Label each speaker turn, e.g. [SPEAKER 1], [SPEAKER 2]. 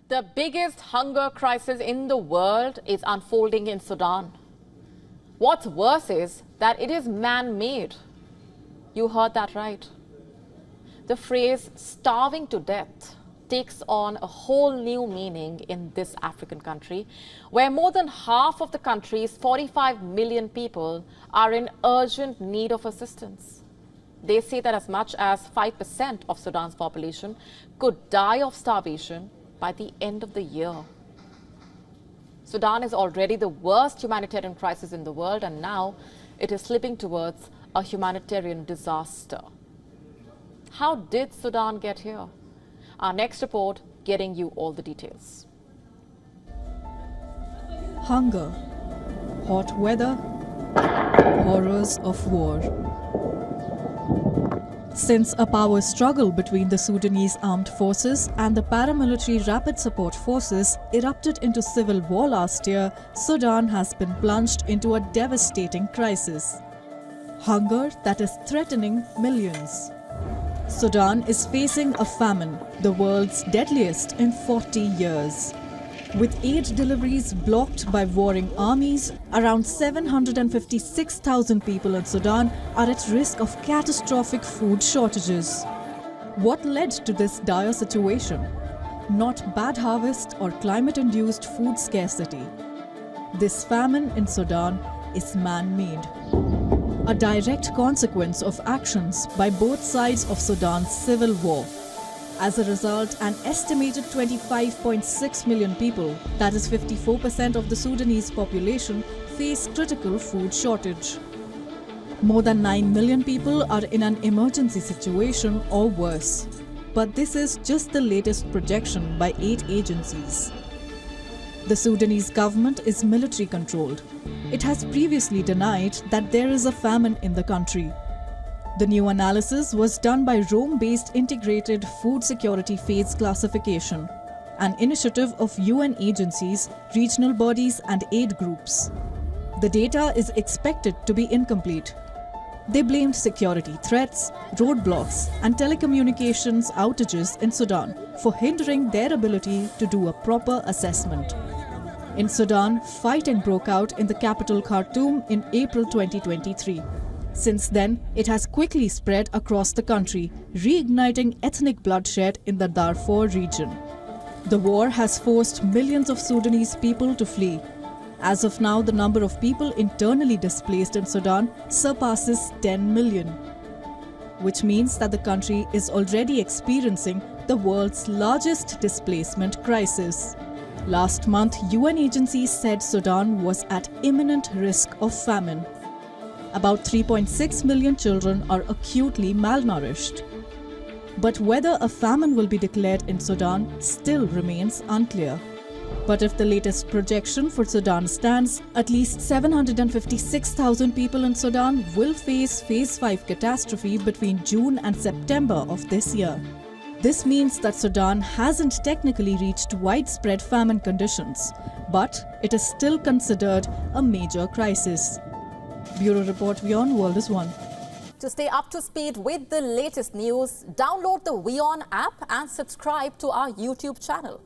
[SPEAKER 1] The biggest hunger crisis in the world is unfolding in Sudan. What's worse is that it is man-made. You heard that right. The phrase starving to death takes on a whole new meaning in this African country, where more than half of the country's 45 million people are in urgent need of assistance. They say that as much as 5% of Sudan's population could die of starvation by the end of the year. Sudan is already the worst humanitarian crisis in the world, and now it is slipping towards a humanitarian disaster. How did Sudan get here? Our next report getting you all the details.
[SPEAKER 2] Hunger, hot weather, horrors of war. Since a power struggle between the Sudanese armed forces and the paramilitary rapid support forces erupted into civil war last year, Sudan has been plunged into a devastating crisis. Hunger that is threatening millions. Sudan is facing a famine, the world's deadliest in 40 years. With aid deliveries blocked by warring armies, around 756,000 people in Sudan are at risk of catastrophic food shortages. What led to this dire situation? Not bad harvest or climate-induced food scarcity. This famine in Sudan is man-made. A direct consequence of actions by both sides of Sudan's civil war. As a result, an estimated 25.6 million people, that is 54% of the Sudanese population, face critical food shortage. More than 9 million people are in an emergency situation or worse. But this is just the latest projection by 8 agencies. The Sudanese government is military-controlled. It has previously denied that there is a famine in the country. The new analysis was done by Rome-based Integrated Food Security Phase Classification, an initiative of UN agencies, regional bodies and aid groups. The data is expected to be incomplete. They blamed security threats, roadblocks and telecommunications outages in Sudan for hindering their ability to do a proper assessment. In Sudan, fighting broke out in the capital Khartoum in April 2023. Since then, it has quickly spread across the country, reigniting ethnic bloodshed in the Darfur region. The war has forced millions of Sudanese people to flee. As of now, the number of people internally displaced in Sudan surpasses 10 million, which means that the country is already experiencing the world's largest displacement crisis. Last month, UN agencies said Sudan was at imminent risk of famine. About 3.6 million children are acutely malnourished. But whether a famine will be declared in Sudan still remains unclear. But if the latest projection for Sudan stands, at least 756,000 people in Sudan will face Phase 5 catastrophe between June and September of this year. This means that Sudan hasn't technically reached widespread famine conditions, but it is still considered a major crisis. Bureau Report WION World is One.
[SPEAKER 1] To stay up to speed with the latest news, download the WION app and subscribe to our YouTube channel.